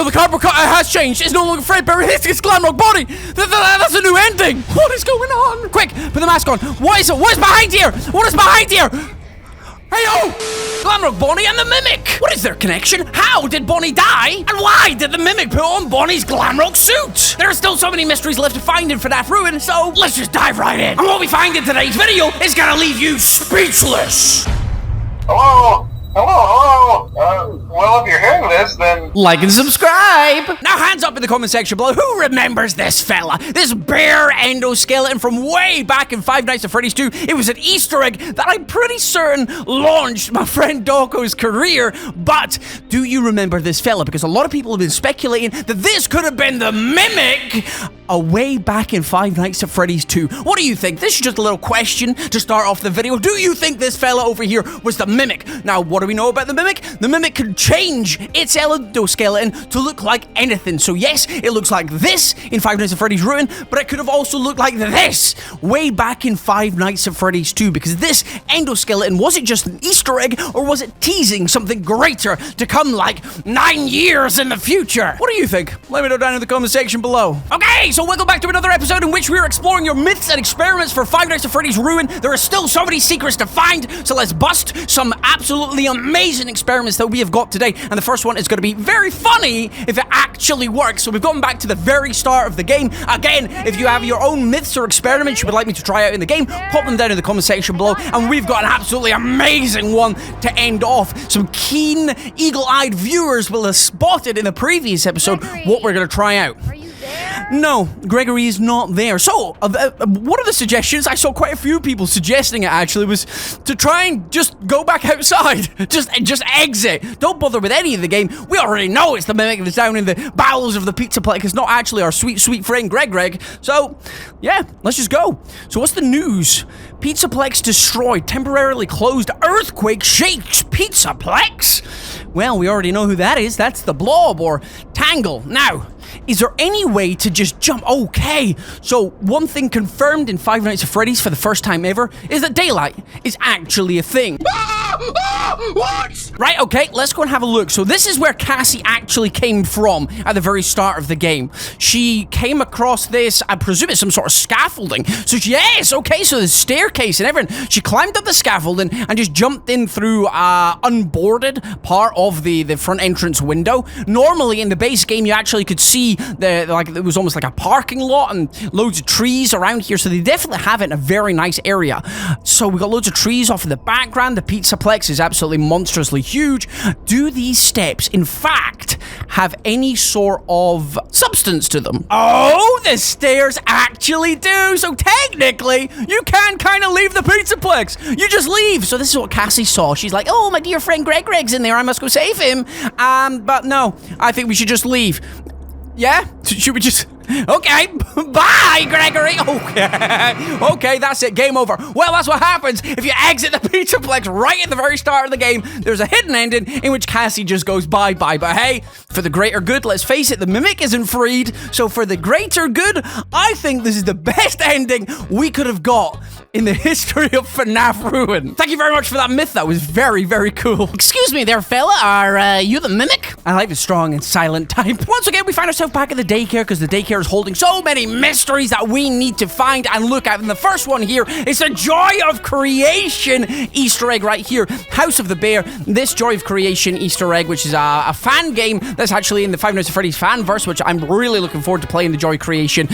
video, the cardboard cutout has changed. It's no longer Freddy, it's Glamrock Bonnie. That's a new ending. What is going on? Quick, put the mask on. What is it? What is behind here? What is behind here? Hey-o! Glamrock Bonnie and the Mimic! What is their connection? How did Bonnie die? And why did the Mimic put on Bonnie's Glamrock suit? There are still so many mysteries left to find in FNAF Ruin, so let's just dive right in. And what we find in today's video is gonna leave you speechless! Hello? Well, if you're hearing this, then... like and subscribe! Now, hands up in the comment section below. Who remembers this fella? This bear endoskeleton from way back in Five Nights at Freddy's 2. It was an Easter egg that I'm pretty certain launched my friend Doko's career. But do you remember this fella? Because a lot of people have been speculating that this could have been the Mimic way back in Five Nights at Freddy's 2. What do you think? This is just a little question to start off the video. Do you think this fella over here was the Mimic? Now, what do we know about the Mimic? The Mimic can change its endoskeleton to look like anything. So yes, it looks like this in Five Nights at Freddy's Ruin, but it could have also looked like this way back in Five Nights at Freddy's 2, because this endoskeleton, was it just an Easter egg, or was it teasing something greater to come like 9 years in the future? What do you think? Let me know down in the comment section below. Okay, so welcome back to another episode in which we are exploring your myths and experiments for Five Nights at Freddy's Ruin. There are still so many secrets to find, so let's bust some absolutely amazing experiments that we have got today. And the first one is going to be very funny if it actually works. So we've gone back to the very start of the game. Again, if you have your own myths or experiments you would like me to try out in the game, pop them down in the comment section below. And we've got an absolutely amazing one to end off. Some keen, eagle-eyed viewers will have spotted in the previous episode what we're going to try out. No, Gregory is not there. So, one of the suggestions, I saw quite a few people suggesting it actually, was to try and just go back outside. Just exit. Don't bother with any of the game. We already know it's the Mimic that's down in the bowels of the Pizzaplex. It's not actually our sweet, sweet friend Greg. So, yeah, let's just go. So what's the news? Pizzaplex destroyed. Temporarily closed. Earthquake shakes Pizzaplex? Well, we already know who that is. That's the Blob or Tangle. Now, is there any way to just jump? Okay, so one thing confirmed in Five Nights at Freddy's for the first time ever is that daylight is actually a thing. What? Right, okay, let's go and have a look. So this is where Cassie actually came from at the very start of the game. She came across this, I presume it's some sort of scaffolding. So yes, okay, so the staircase and everything. She climbed up the scaffolding and just jumped in through unboarded part of the front entrance window. Normally in the base game, you actually could see it was almost like a parking lot and loads of trees around here. So they definitely have it in a very nice area. So we got loads of trees off in the background. The Pizzaplex is absolutely monstrously huge. Do these steps, in fact, have any sort of substance to them? Oh, the stairs actually do. So technically, you can kind of leave the Pizzaplex. You just leave. So this is what Cassie saw. She's like, oh, my dear friend Greg's in there. I must go save him. But no, I think we should just leave. Yeah? Should we just... Okay, bye, Gregory. Okay, that's it. Game over. Well, that's what happens if you exit the Pizzaplex right at the very start of the game. There's a hidden ending in which Cassie just goes bye-bye. But hey, for the greater good, let's face it, the Mimic isn't freed. So for the greater good, I think this is the best ending we could have got in the history of FNAF Ruin. Thank you very much for that myth. That was very, very cool. Excuse me there, fella. Are you the Mimic? I like the strong and silent type. Once again, we find ourselves back at the daycare because the daycare is holding so many mysteries that we need to find and look at. And the first one here is the Joy of Creation Easter egg right here. House of the Bear. This Joy of Creation Easter egg, which is a fan game that's actually in the Five Nights at Freddy's fanverse, which I'm really looking forward to playing the Joy Creation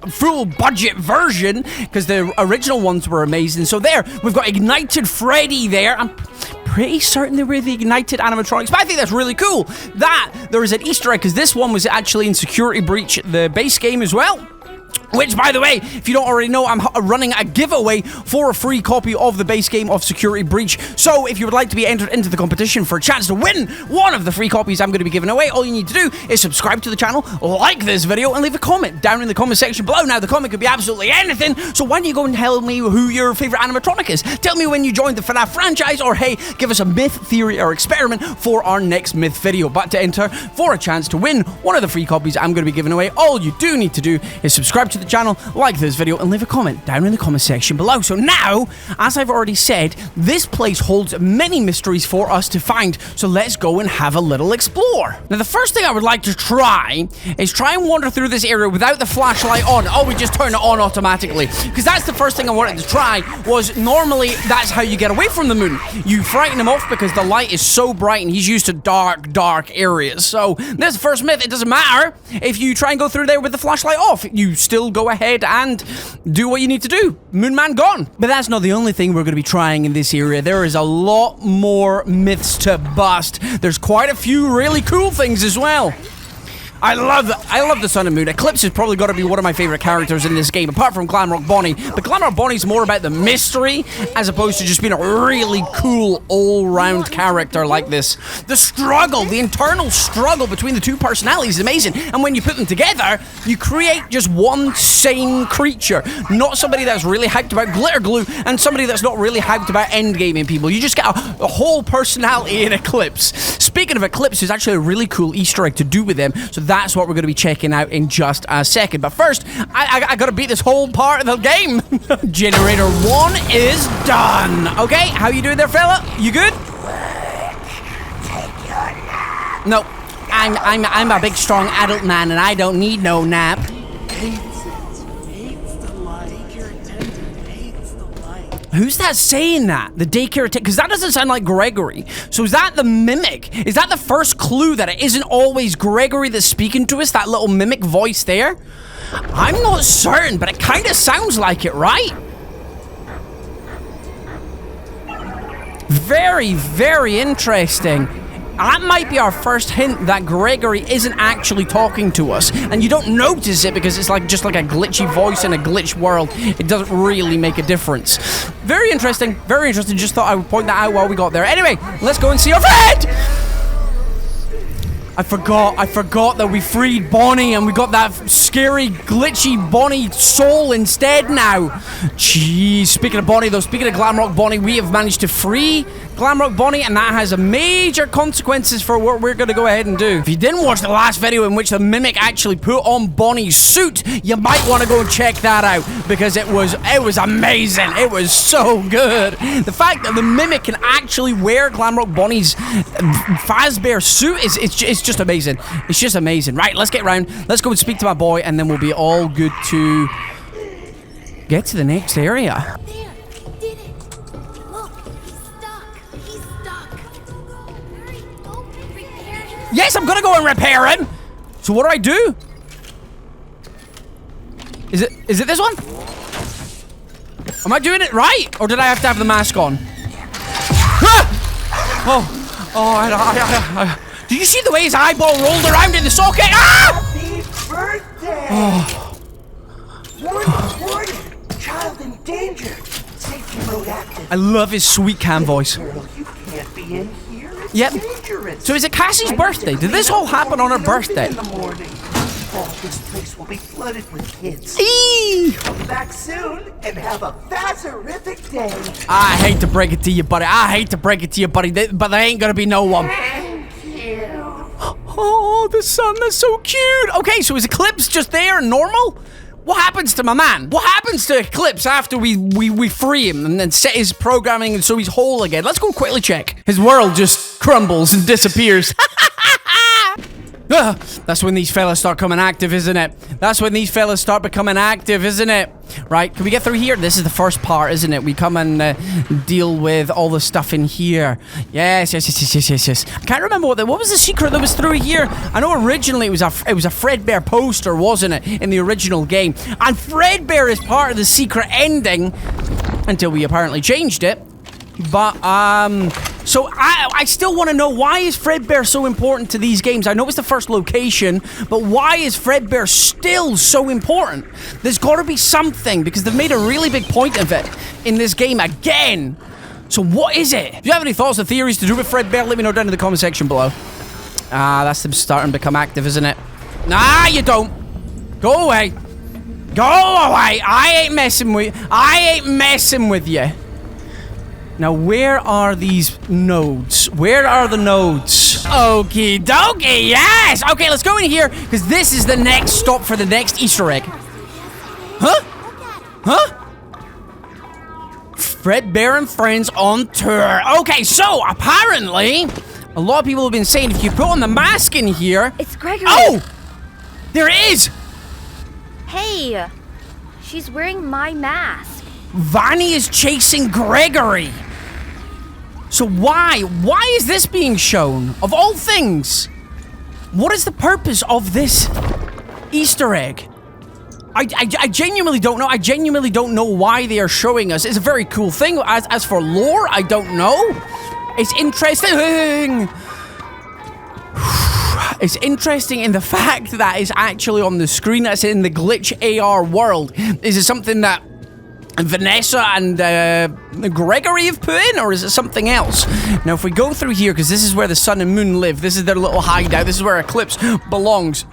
full budget version because the original ones were amazing. So there, we've got Ignited Freddy there. I'm pretty certain they were the Ignited animatronics, but I think that's really cool that there is an Easter egg because this one was actually in Security Breach, the base game as well. Which, by the way, if you don't already know, I'm running a giveaway for a free copy of the base game of Security Breach. So if you would like to be entered into the competition for a chance to win one of the free copies I'm going to be giving away, all you need to do is subscribe to the channel, like this video, and leave a comment down in the comment section below. Now, the comment could be absolutely anything, so why don't you go and tell me who your favorite animatronic is? Tell me when you joined the FNAF franchise, or hey, give us a myth, theory, or experiment for our next myth video. But to enter for a chance to win one of the free copies I'm going to be giving away, all you do need to do is subscribe subscribe to the channel, like this video, and leave a comment down in the comment section below. So now, as I've already said, this place holds many mysteries for us to find, so let's go and have a little explore. Now, the first thing I would like to try is try and wander through this area without the flashlight on. Oh, we just turn it on automatically, because that's the first thing I wanted to try. Was normally that's how you get away from the moon. You frighten him off because the light is so bright and he's used to dark areas. So there's the first myth. It doesn't matter if you try and go through there with the flashlight off. You still go ahead and do what you need to do. Moon Man gone. But that's not the only thing we're going to be trying in this area. There is a lot more myths to bust. There's quite a few really cool things as well. I love the Sun and Moon. Eclipse has probably got to be one of my favorite characters in this game, apart from Glamrock Bonnie. But Glamrock Bonnie's more about the mystery, as opposed to just being a really cool all-round character like this. The struggle, the internal struggle between the two personalities is amazing. And when you put them together, you create just one sane creature. Not somebody that's really hyped about glitter glue, and somebody that's not really hyped about endgaming people. You just get a whole personality in Eclipse. Speaking of Eclipse, there's actually a really cool Easter egg to do with them, so that's what we're going to be checking out in just a second. But first, I got to beat this whole part of the game. Generator 1 is done. Okay, how you doing there, fella? You good? No, I'm a big, strong adult man, and I don't need no nap. Who's that saying that? The daycare attendant? Because that doesn't sound like Gregory. So is that the mimic? Is that the first clue that it isn't always Gregory that's speaking to us? That little mimic voice there? I'm not certain, but it kind of sounds like it, right? Very, very interesting. That might be our first hint that Gregory isn't actually talking to us. And you don't notice it because it's like just like a glitchy voice in a glitched world. It doesn't really make a difference. Very interesting. Very interesting. Just thought I would point that out while we got there. Anyway, let's go and see our friend! I forgot that we freed Bonnie and we got that scary, glitchy Bonnie soul instead now. Jeez, speaking of Bonnie though, speaking of Glamrock Bonnie, we have managed to free Glamrock Bonnie, and that has major consequences for what we're going to go ahead and do. If you didn't watch the last video in which the mimic actually put on Bonnie's suit, you might want to go and check that out, because it was amazing. It was so good. The fact that the mimic can actually wear Glamrock Bonnie's Fazbear suit is just amazing. It's just amazing. Right, let's get round. Let's go and speak to my boy, and then we'll be all good to get to the next area. Yes, I'm gonna go and repair him. So what do I do? Is it this one? Am I doing it right? Or did I have to have the mask on? Ah! Did you see the way his eyeball rolled around in the socket? Ah! Happy birthday! Oh. Warning! Child in danger! Safety mode active. I love his sweet cam voice. Girl, you can't be in here. It's Yep. dangerous. So is it Cassie's birthday? Did this all happen on her birthday? In the morning. Oh, this place will be flooded with kids. Eee! Come back soon and have a Fazerific day. I hate to break it to you, buddy. But there ain't gonna be no one. Thank you. Oh, the sun, that's so cute. Okay, so is Eclipse just there and normal? What happens to my man? What happens to Eclipse after we free him and then set his programming and so he's whole again? Let's go quickly check. His world just crumbles and disappears. That's when these fellas start coming active, isn't it? That's when these fellas start becoming active, isn't it? Right, can we get through here? This is the first part, isn't it? We come and deal with all the stuff in here. Yes. I can't remember what was the secret that was through here. I know originally it was a Fredbear poster, wasn't it, in the original game? And Fredbear is part of the secret ending until we apparently changed it. But so I still want to know, why is Fredbear so important to these games? I know it's the first location, but why is Fredbear still so important? There's got to be something, because they've made a really big point of it in this game again. So what is it? If you have any thoughts or theories to do with Fredbear, let me know down in the comment section below. That's them starting to become active, isn't it? Nah, you don't. Go away. Go away. I ain't messing with you. Now, where are these nodes? Where are the nodes? Okie dokie, yes! Okay, let's go in here, because this is the next stop for the next Easter egg. Huh? Huh? Fredbear and Friends on tour. Okay, so apparently, a lot of people have been saying if you put on the mask in here... It's Gregory. Oh! There it is! Hey, she's wearing my mask. Vanny is chasing Gregory. So why? Why is this being shown? Of all things, what is the purpose of this Easter egg? I genuinely don't know. I genuinely don't know why they are showing us. It's a very cool thing. As for lore, I don't know. It's interesting. It's interesting in the fact that it's actually on the screen. That's in the glitch AR world. Is it something that Vanessa and Gregory have put in, or is it something else? Now, if we go through here, because this is where the sun and moon live, this is their little hideout, this is where Eclipse belongs.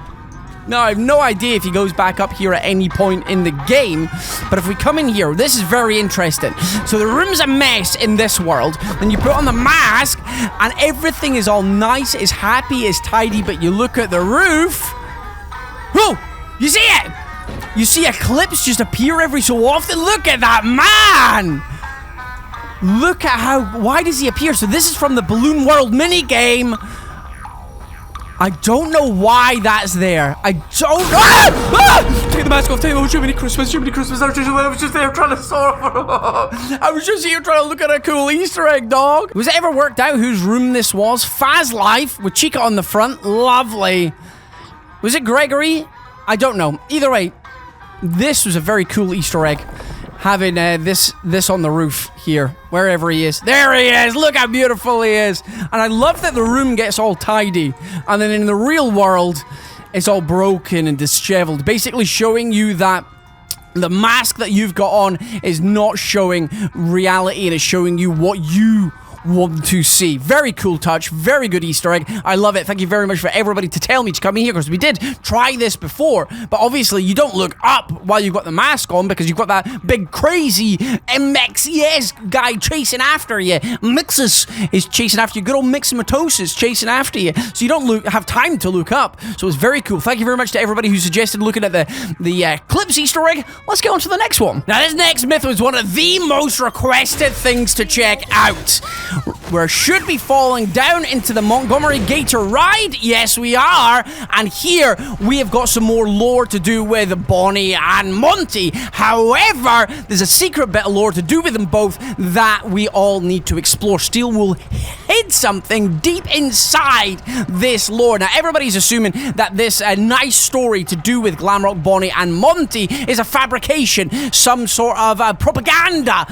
Now, I have no idea if he goes back up here at any point in the game, but if we come in here, this is very interesting. So the room's a mess in this world, then you put on the mask, and everything is all nice, is happy, is tidy, but you look at the roof. Oh, you see it? You see Eclipse just appear every so often? Look at that, man! Look at how... Why does he appear? So this is from the Balloon World minigame. I don't know why that's there. I don't... Ah! Take the mask off. Take the... Oh, Jiminy Christmas. Jiminy Christmas. I was just there trying to solve... I was just here trying to look at a cool Easter egg, dog. Was it ever worked out whose room this was? Faz Life with Chica on the front. Lovely. Was it Gregory? I don't know. Either way, this was a very cool Easter egg. Having this on the roof here, wherever he is. There he is! Look how beautiful he is! And I love that the room gets all tidy. And then in the real world, it's all broken and disheveled. Basically showing you that the mask that you've got on is not showing reality, and it's showing you what you want to see. Very cool touch, very good Easter egg. I love it. Thank you very much for everybody to tell me to come in here, because we did try this before, but obviously you don't look up while you've got the mask on, because you've got that big crazy MXES guy chasing after you. Mixus is chasing after you. Good old Mixamatosis is chasing after you, so you don't have time to look up. So it's very cool. Thank you very much to everybody who suggested looking at the Clips Easter egg. Let's get on to the next one. Now, this next myth was one of the most requested things to check out. We're should be falling down into the Montgomery Gator ride. Yes, we are. And here we have got some more lore to do with Bonnie and Monty. However, there's a secret bit of lore to do with them both that we all need to explore. Steel will hid something deep inside this lore. Now, everybody's assuming that this nice story to do with Glamrock Bonnie and Monty is a fabrication, some sort of propaganda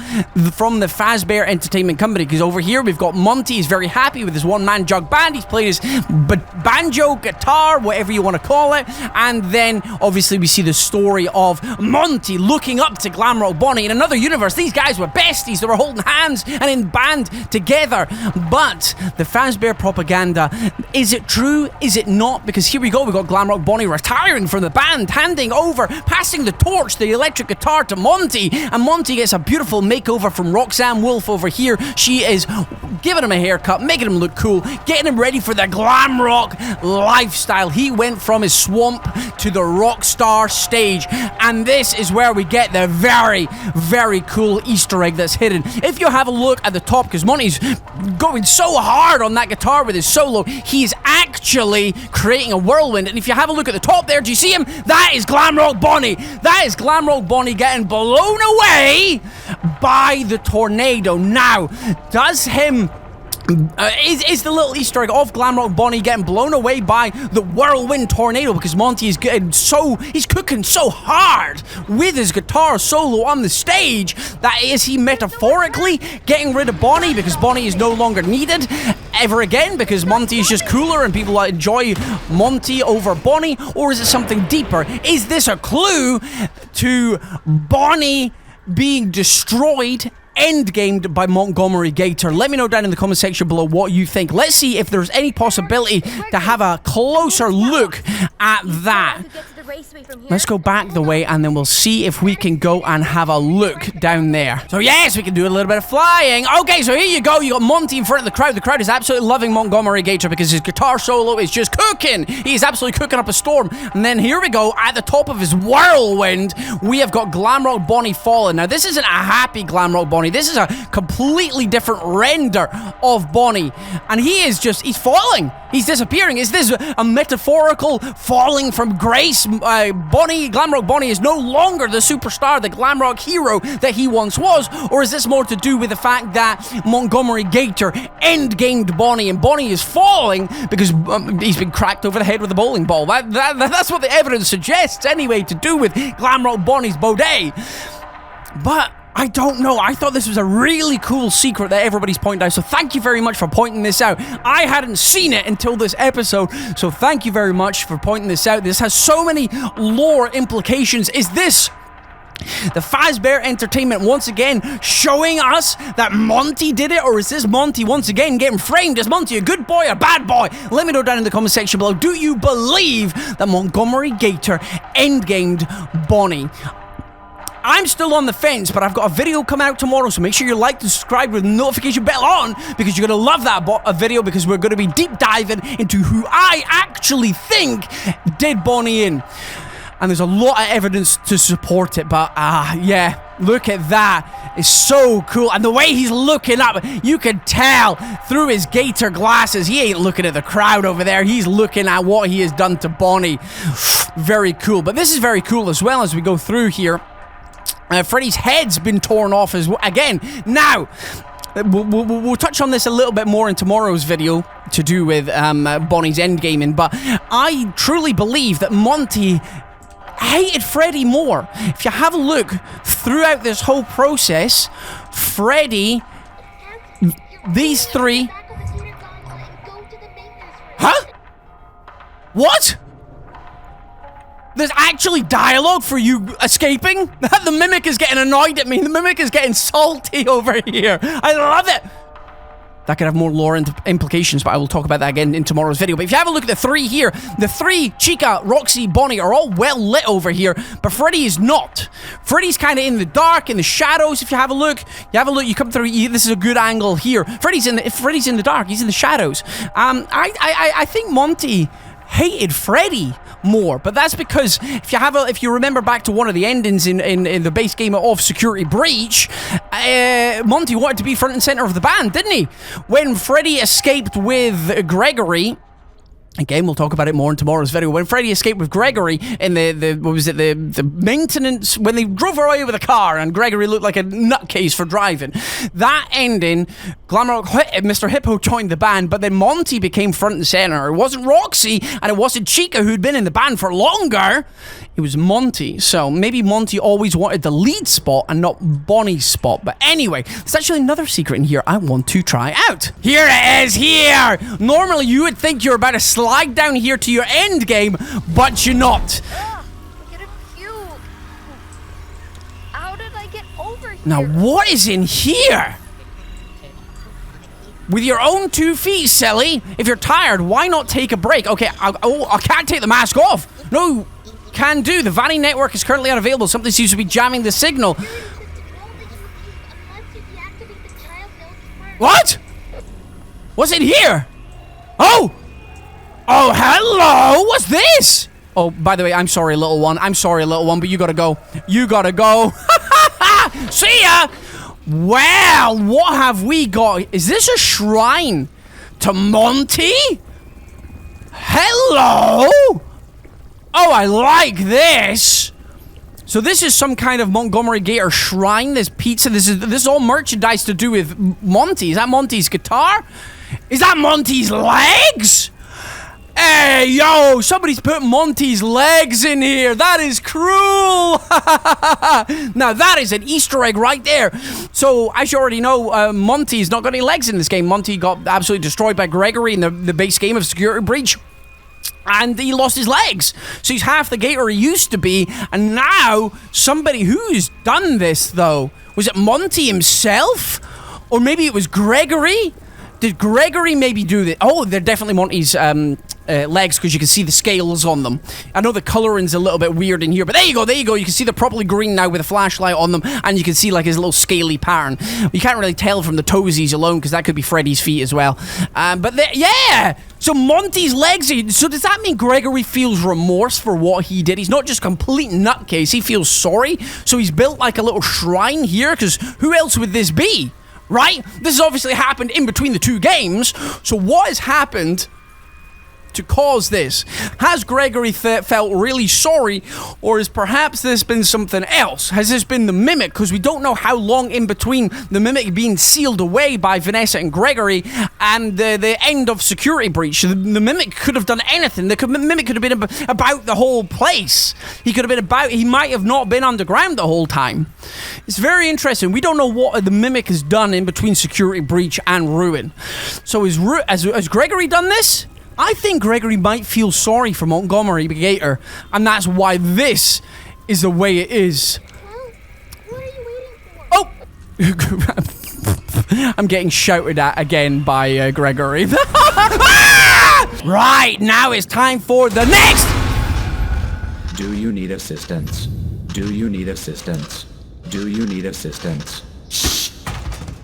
from the Fazbear Entertainment Company, because over here we've got Monty. He's very happy with his one-man jug band. He's playing his banjo, guitar, whatever you want to call it. And then, obviously, we see the story of Monty looking up to Glamrock Bonnie. In another universe, these guys were besties. They were holding hands and in band together. But the Fazbear propaganda, is it true? Is it not? Because here we go. We've got Glamrock Bonnie retiring from the band, handing over, passing the torch, the electric guitar to Monty. And Monty gets a beautiful makeover from Roxanne Wolf over here. She is giving him a haircut, making him look cool, getting him ready for the glam rock lifestyle. He went from his swamp to the rock star stage, and this is where we get the very, very cool Easter egg that's hidden. If you have a look at the top, because Monty's going so hard on that guitar with his solo, he's actually creating a whirlwind. And if you have a look at the top there, do you see him? That is Glamrock Bonnie. That is Glamrock Bonnie getting blown away by the tornado. Now, does him... is the little Easter egg of Glamrock Bonnie getting blown away by the whirlwind tornado, because Monty is getting he's cooking so hard with his guitar solo on the stage, that is he metaphorically getting rid of Bonnie because Bonnie is no longer needed ever again because Monty is just cooler and people enjoy Monty over Bonnie? Or is it something deeper? Is this a clue to Bonnie being destroyed, endgamed by Montgomery Gator? Let me know down in the comment section below what you think. Let's see if there's any possibility to have a closer look at that. Let's go back the way, and then we'll see if we can go and have a look down there. So yes, we can do a little bit of flying. Okay, so here you go. You got Monty in front of the crowd. The crowd is absolutely loving Montgomery Gator because his guitar solo is just cooking. He's absolutely cooking up a storm. And then here we go. At the top of his whirlwind, we have got Glamrock Bonnie falling. Now, this isn't a happy Glamrock Bonnie. This is a completely different render of Bonnie. And he's falling. He's disappearing. Is this a metaphorical falling from grace? Glamrock Bonnie is no longer the superstar, the Glamrock hero that he once was, or is this more to do with the fact that Montgomery Gator endgamed Bonnie, and Bonnie is falling because he's been cracked over the head with a bowling ball? That's what the evidence suggests anyway, to do with Glamrock Bonnie's boudet. But I don't know. I thought this was a really cool secret that everybody's pointing out, so thank you very much for pointing this out. I hadn't seen it until this episode, so thank you very much for pointing this out. This has so many lore implications. Is this the Fazbear Entertainment once again showing us that Monty did it, or is this Monty once again getting framed? Is Monty a good boy or bad boy? Let me know down in the comment section below. Do you believe that Montgomery Gator endgamed Bonnie? I'm still on the fence, but I've got a video coming out tomorrow, so make sure you like and subscribe with the notification bell on, because you're going to love that video, because we're going to be deep diving into who I actually think did Bonnie in. And there's a lot of evidence to support it, but yeah, look at that. It's so cool. And the way he's looking up, you can tell through his gator glasses, he ain't looking at the crowd over there. He's looking at what he has done to Bonnie. Very cool. But this is very cool as well as we go through here. Freddy's head's been torn off as well. Again, now, we'll touch on this a little bit more in tomorrow's video to do with Bonnie's endgaming, but I truly believe that Monty hated Freddy more. If you have a look throughout this whole process, Freddy, these three... Huh? What? There's actually dialogue for you escaping? The Mimic is getting annoyed at me. The Mimic is getting salty over here. I love it. That could have more lore implications, but I will talk about that again in tomorrow's video. But if you have a look at the three here, the three, Chica, Roxy, Bonnie, are all well lit over here, but Freddy is not. Freddy's kind of in the dark, in the shadows. If you have a look, you come through. This is a good angle here. Freddy's in the dark. He's in the shadows. I think Monty hated Freddy more, but that's because if you remember back to one of the endings in the base game of Security Breach, Monty wanted to be front and center of the band, didn't he? When Freddy escaped with Gregory, again, we'll talk about it more in tomorrow's video. When Freddy escaped with Gregory in the maintenance, when they drove away with a car and Gregory looked like a nutcase for driving, that ending, Glamrock, Mr. Hippo joined the band, but then Monty became front and center. It wasn't Roxy, and it wasn't Chica, who'd been in the band for longer. It was Monty. So maybe Monty always wanted the lead spot and not Bonnie's spot. But anyway, there's actually another secret in here I want to try out. Here it is, here! Normally, you would think you're about to slide down here to your end game, but you're not. How did I get over here? Now, what is in here? With your own 2 feet, silly. If you're tired, why not take a break? Okay, I can't take the mask off. No, can do. The Vanny network is currently unavailable. Something seems to be jamming the signal. What? What's in here? Oh! Oh, hello! What's this? Oh, by the way, I'm sorry, little one. I'm sorry, little one, but you gotta go. You gotta go. See ya! Well, what have we got? Is this a shrine to Monty? Hello? Oh, I like this. So this is some kind of Montgomery Gator shrine. There's pizza. This is all merchandise to do with Monty. Is that Monty's guitar? Is that Monty's legs? Hey, yo, somebody's put Monty's legs in here. That is cruel. Now, that is an Easter egg right there. So, as you already know, Monty's not got any legs in this game. Monty got absolutely destroyed by Gregory in the base game of Security Breach. And he lost his legs. So he's half the gator he used to be. And now, somebody who's done this, though. Was it Monty himself? Or maybe it was Gregory? Did Gregory maybe do this? Oh, they're definitely Monty's legs because you can see the scales on them. I know the coloring's a little bit weird in here, but there you go, there you go. You can see they're properly green now with a flashlight on them, and you can see like his little scaly pattern. You can't really tell from the toesies alone because that could be Freddy's feet as well. Yeah! So Monty's legs are... So does that mean Gregory feels remorse for what he did? He's not just complete nutcase, he feels sorry. So he's built like a little shrine here, because who else would this be? Right? This has obviously happened in between the two games. So what has happened to cause this? Has Gregory felt really sorry, or has perhaps this been something else? Has this been the Mimic? Because we don't know how long in between the Mimic being sealed away by Vanessa and Gregory and the end of Security Breach. The Mimic could have done anything. The Mimic could have been about the whole place. He could have been about... He might have not been underground the whole time. It's very interesting. We don't know what the Mimic has done in between Security Breach and Ruin. So has Gregory done this? I think Gregory might feel sorry for Montgomery Gator, and that's why this is the way it is. What are you waiting for? Oh! I'm getting shouted at again by Gregory. Right, now it's time for the next! Do you need assistance? Do you need assistance? Do you need assistance? Shh!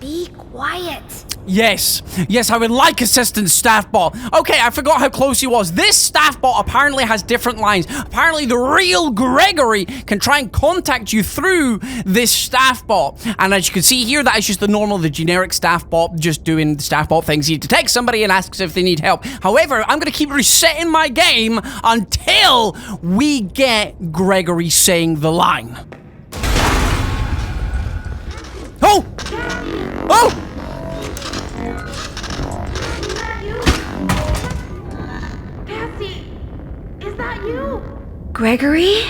Be quiet. Yes, I would like assistance, staff bot. Okay, I forgot how close he was. This staff bot apparently has different lines. Apparently, the real Gregory can try and contact you through this staff bot. And as you can see here, that is just the generic staff bot, just doing the staff bot things. He detects somebody and asks if they need help. However, I'm going to keep resetting my game until we get Gregory saying the line. Oh! Oh! Gregory?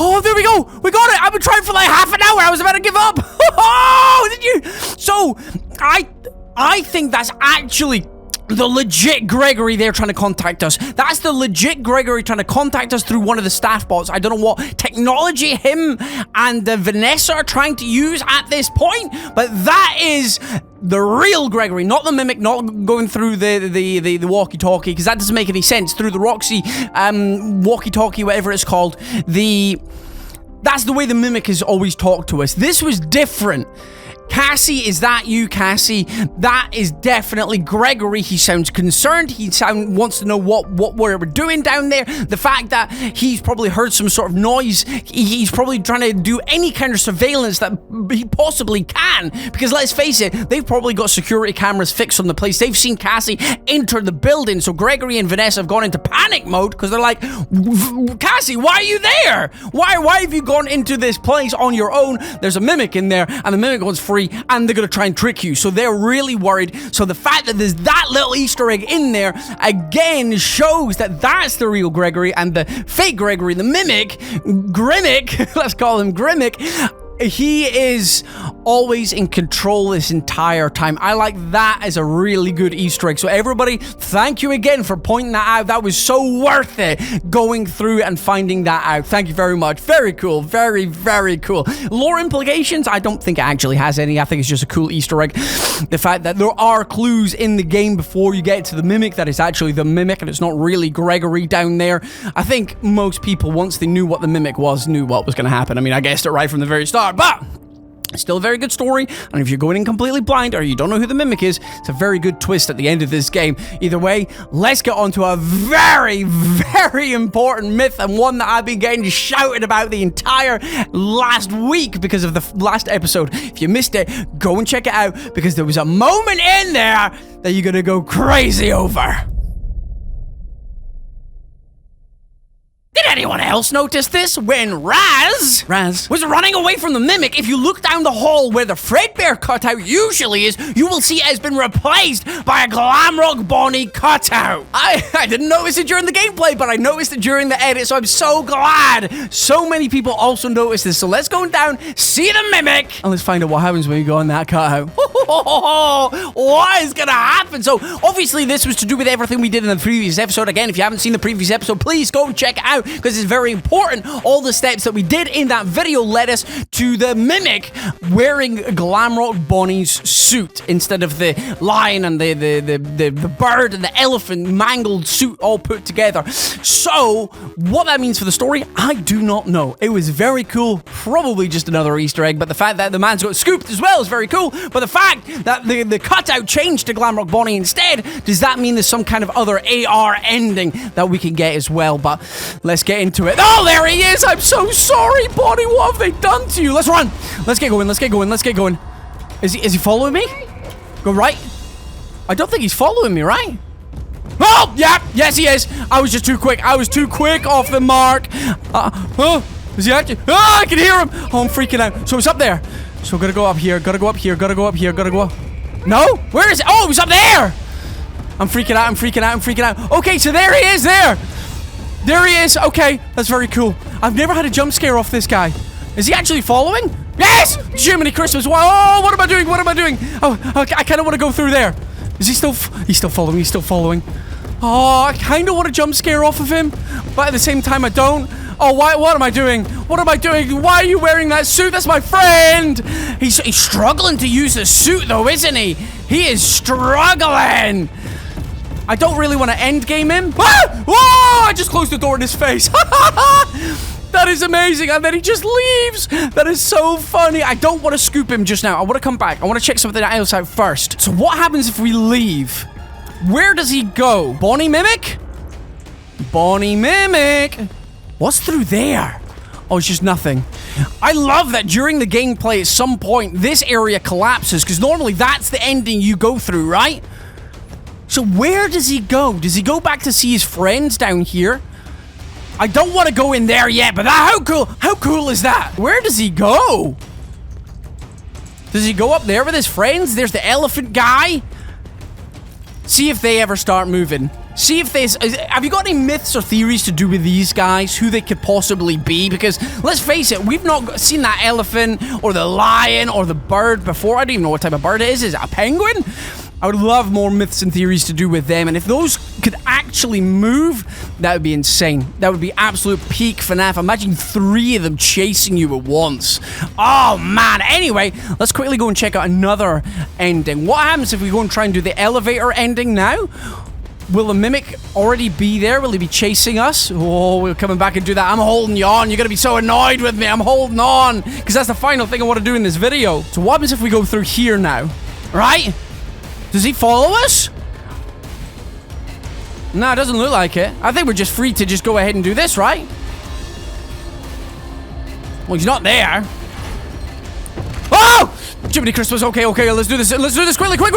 Oh, there we go. We got it. I've been trying for like half an hour. I was about to give up. Oh, did you? So, I think that's actually the legit Gregory there trying to contact us. That's the legit Gregory trying to contact us through one of the staff bots. I don't know what technology him and Vanessa are trying to use at this point, but that is the real Gregory, not the Mimic, not going through the walkie-talkie, because that doesn't make any sense. Through the Roxy walkie-talkie, whatever it's called. That's the way the Mimic has always talked to us. This was different. Cassie, is that you, Cassie? That is definitely Gregory. He sounds concerned. He wants to know what we're doing down there. The fact that he's probably heard some sort of noise. He's probably trying to do any kind of surveillance that he possibly can. Because let's face it, they've probably got security cameras fixed on the place. They've seen Cassie enter the building. So Gregory and Vanessa have gone into panic mode because they're like, Cassie, why are you there? Why have you gone into this place on your own? There's a Mimic in there, and the Mimic one's free, and they're gonna try and trick you. So they're really worried. So the fact that there's that little Easter egg in there again shows that that's the real Gregory, and the fake Gregory, the Mimic, Grimmick, let's call him Grimmick, he is always in control this entire time. I like that as a really good Easter egg. So everybody, thank you again for pointing that out. That was so worth it going through and finding that out. Thank you very much. Very cool. Very, very cool. Lore implications? I don't think it actually has any. I think it's just a cool Easter egg. The fact that there are clues in the game before you get to the Mimic that it's actually the Mimic and it's not really Gregory down there. I think most people, once they knew what the Mimic was, knew what was going to happen. I mean, I guessed it right from the very start. But it's still a very good story, and if you're going in completely blind or you don't know who the Mimic is, it's a very good twist at the end of this game. Either way, let's get on to a very, very important myth, and one that I've been getting shouted about the entire last week because of the last episode. If you missed it, go and check it out, because there was a moment in there that you're gonna go crazy over. Did anyone else notice this? When Raz was running away from the Mimic, if you look down the hall where the Fredbear cutout usually is, you will see it has been replaced by a Glamrock Bonnie cutout. I didn't notice it during the gameplay, but I noticed it during the edit, so I'm so glad so many people also noticed this. So let's go down, see the Mimic, and let's find out what happens when you go on that cutout. What is gonna happen? So obviously this was to do with everything we did in the previous episode. Again, if you haven't seen the previous episode, please go and check it out, because because it's very important. All the steps that we did in that video led us to the Mimic wearing Glamrock Bonnie's suit instead of the lion and the bird and the elephant mangled suit all put together. So, what that means for the story, I do not know. It was very cool, probably just another Easter egg, but the fact that the man's got scooped as well is very cool. But the fact that the cutout changed to Glamrock Bonnie instead, does that mean there's some kind of other AR ending that we can get as well? But let's get into it. Oh, there he is! I'm so sorry, Bonnie. What have they done to you? Let's run. Let's get going. Let's get going. Let's get going. Is he following me? Go right. I don't think he's following me, right? Oh, yeah. Yes, he is. I was just too quick. I was too quick off the mark. Oh, is he actually? Oh, I can hear him. Oh, I'm freaking out. So it's up there. So gotta go up here. Gotta go up here. Gotta go up here. Gotta go up. No? Where is it? Oh, he's up there. I'm freaking out. I'm freaking out. I'm freaking out. Okay, so there he is. There he is. Okay, that's very cool. I've never had a jump scare off this guy. Is he actually following? Yes! Jiminy Christmas. Oh, what am I doing? What am I doing? Oh, I kind of want to go through there. Is he still? He's still following. He's still following. Oh, I kind of want to jump scare off of him, but at the same time, I don't. Oh, what am I doing? What am I doing? Why are you wearing that suit? That's my friend. He's struggling to use the suit, though, isn't he? He is struggling. I don't really want to end game him. Ah! Whoa! I just closed the door in his face. That is amazing. And then he just leaves. That is so funny. I don't want to scoop him just now. I want to come back. I want to check something else out first. So what happens if we leave? Where does he go? Bonnie Mimic? Bonnie Mimic. What's through there? Oh, it's just nothing. I love that during the gameplay at some point, this area collapses, because normally that's the ending you go through, right? So where does he go? Does he go back to see his friends down here? I don't want to go in there yet, but how cool is that? Where does he go? Does he go up there with his friends? There's the elephant guy. See if they ever start moving. See if there's... Have you got any myths or theories to do with these guys? Who they could possibly be? Because, let's face it, we've not seen that elephant or the lion or the bird before. I don't even know what type of bird it is. Is it a penguin? I would love more myths and theories to do with them. And if those could actually move, that would be insane. That would be absolute peak FNAF. Imagine 3 of them chasing you at once. Oh, man. Anyway, let's quickly go and check out another ending. What happens if we go and try and do the elevator ending now? Will the Mimic already be there? Will he be chasing us? Oh, we're coming back and do that. I'm holding you on. You're going to be so annoyed with me. I'm holding on. Because that's the final thing I want to do in this video. So what happens if we go through here now? Right? Does he follow us? No, it doesn't look like it. I think we're just free to just go ahead and do this, right? Well, he's not there. Oh! Jiminy Christmas. Okay, let's do this. Let's do this quickly. Quick.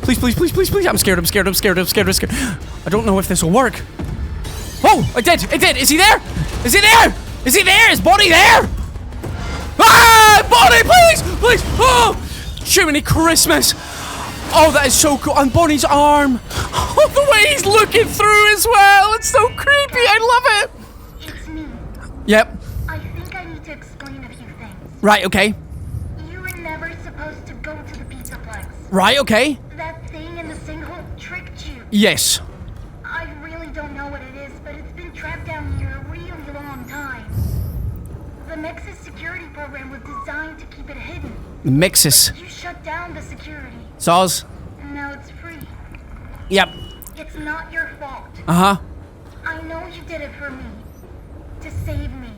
Please. I'm scared. I don't know if this will work. Oh, it did. Is he there? Is Bonnie there? Ah, Bonnie, please. Oh, Jiminy Christmas. Oh, that is so cool. And Bonnie's arm. Oh, the way he's looking through as well. It's so creepy. I love it. It's me. Yep. I think I need to explain a few things. Right, okay. You were never supposed to go to the Pizzaplex. Right, okay. That thing in the sinkhole tricked you. Yes. I really don't know what it is, but it's been trapped down here a really long time. The Mex's security program was designed to keep it hidden. Mixes. You shut down the security. Saws. And now it's free. Yep. It's not your fault. Uh-huh. I know you did it for me. To save me.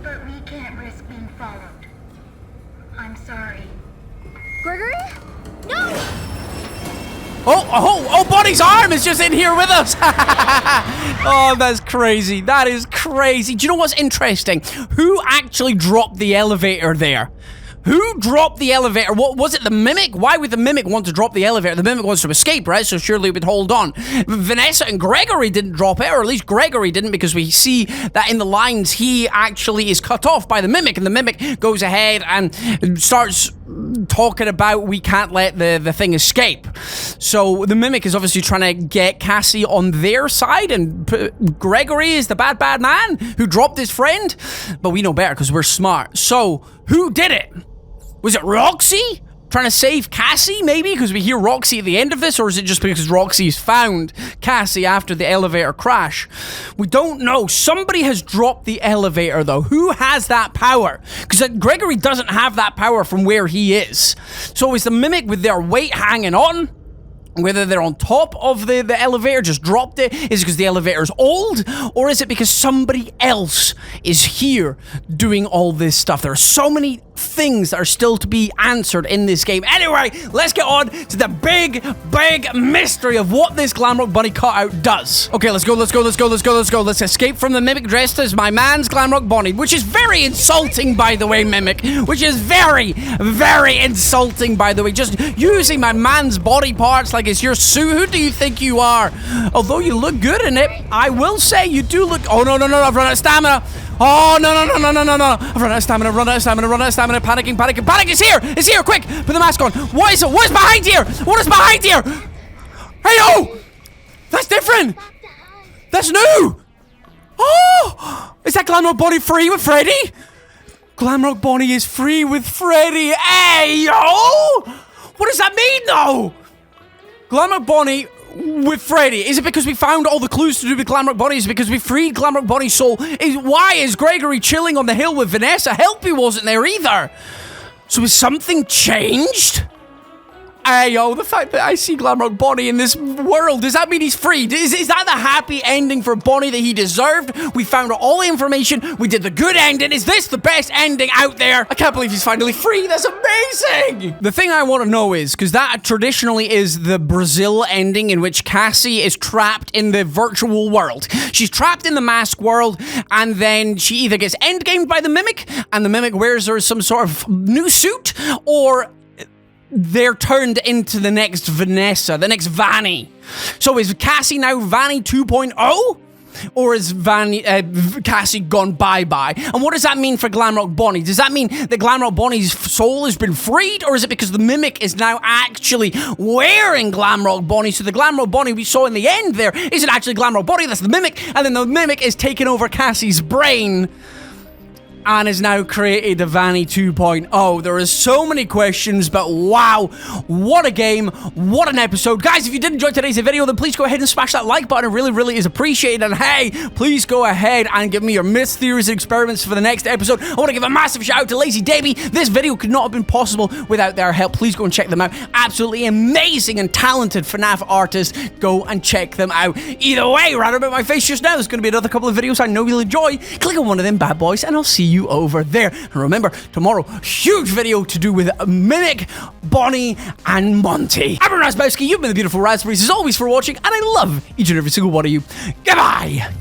But we can't risk being followed. I'm sorry. Gregory? No! Oh, Bonnie's arm is just in here with us. Oh, that's crazy. That is crazy. Do you know what's interesting? Who actually dropped the elevator there? Who dropped the elevator? What was it? The Mimic? Why would the Mimic want to drop the elevator? The Mimic wants to escape, right? So surely it would hold on. Vanessa and Gregory didn't drop it, or at least Gregory didn't, because we see that in the lines he actually is cut off by the Mimic, and the Mimic goes ahead and starts talking about we can't let the thing escape. So the Mimic is obviously trying to get Cassie on their side, and Gregory is the bad man who dropped his friend. But we know better because we're smart. So who did it? Was it Roxy? Trying to save Cassie, maybe? Because we hear Roxy at the end of this, or is it just because Roxy's found Cassie after the elevator crash? We don't know. Somebody has dropped the elevator, though. Who has that power? Because Gregory doesn't have that power from where he is. So is the Mimic with their weight hanging on? Whether they're on top of the elevator, just dropped it. Is it because the elevator's old? Or is it because somebody else is here doing all this stuff? There are so many things that are still to be answered in this game. Anyway, let's get on to the big mystery of what this Glamrock Bonnie cutout does. Okay, let's go. Let's escape from the Mimic dressed as my man's Glamrock Bonnie, which is very insulting, by the way, Mimic. Which is very insulting, by the way. Just using my man's body parts like it's your suit. Who do you think you are? Although you look good in it, I will say you do look... Oh, no, I've run out of stamina. Oh, no. I've run out of stamina. Panic. It's here, quick. Put the mask on. What is it? What is behind here? Hey, oh! That's different. That's new. Oh! Is that Glamrock Bonnie free with Freddy? Glamrock Bonnie is free with Freddy. Hey, yo! What does that mean, though? Glamrock Bonnie with Freddy. Is it because we found all the clues to do with Glamrock Bonnie? Is it because we freed Glamrock Bonnie's soul? Why is Gregory chilling on the hill with Vanessa? Helpy wasn't there either. So has something changed? Ayo, the fact that I see Glamrock Bonnie in this world, does that mean he's freed? Is that the happy ending for Bonnie that he deserved? We found out all the information. We did the good ending. Is this the best ending out there? I can't believe he's finally free. That's amazing. The thing I want to know is, because that traditionally is the Brazil ending in which Cassie is trapped in the virtual world. She's trapped in the mask world, and then she either gets endgamed by the Mimic, and the Mimic wears her some sort of new suit, or they're turned into the next Vanessa, the next Vanny. So is Cassie now Vanny 2.0? Or is Cassie gone bye-bye? And what does that mean for Glamrock Bonnie? Does that mean that Glamrock Bonnie's soul has been freed? Or is it because the Mimic is now actually wearing Glamrock Bonnie? So the Glamrock Bonnie we saw in the end there isn't actually Glamrock Bonnie, that's the Mimic. And then the Mimic is taking over Cassie's brain and has now created the Vanny 2.0. There are so many questions, but wow, what a game, what an episode. Guys, if you did enjoy today's video, then please go ahead and smash that like button. It really is appreciated. And hey, please go ahead and give me your myths, theories, and experiments for the next episode. I want to give a massive shout out to Lazy Debbie. This video could not have been possible without their help. Please go and check them out. Absolutely amazing and talented FNAF artists. Go and check them out. Either way, right about my face just now, there's going to be another couple of videos I know you'll enjoy. Click on one of them bad boys, and I'll see you over there. And remember, tomorrow, huge video to do with Mimic, Bonnie, and Monty. I'm Razzbowski. You've been the beautiful Raspberries, as always, for watching, and I love each and every single one of you. Goodbye!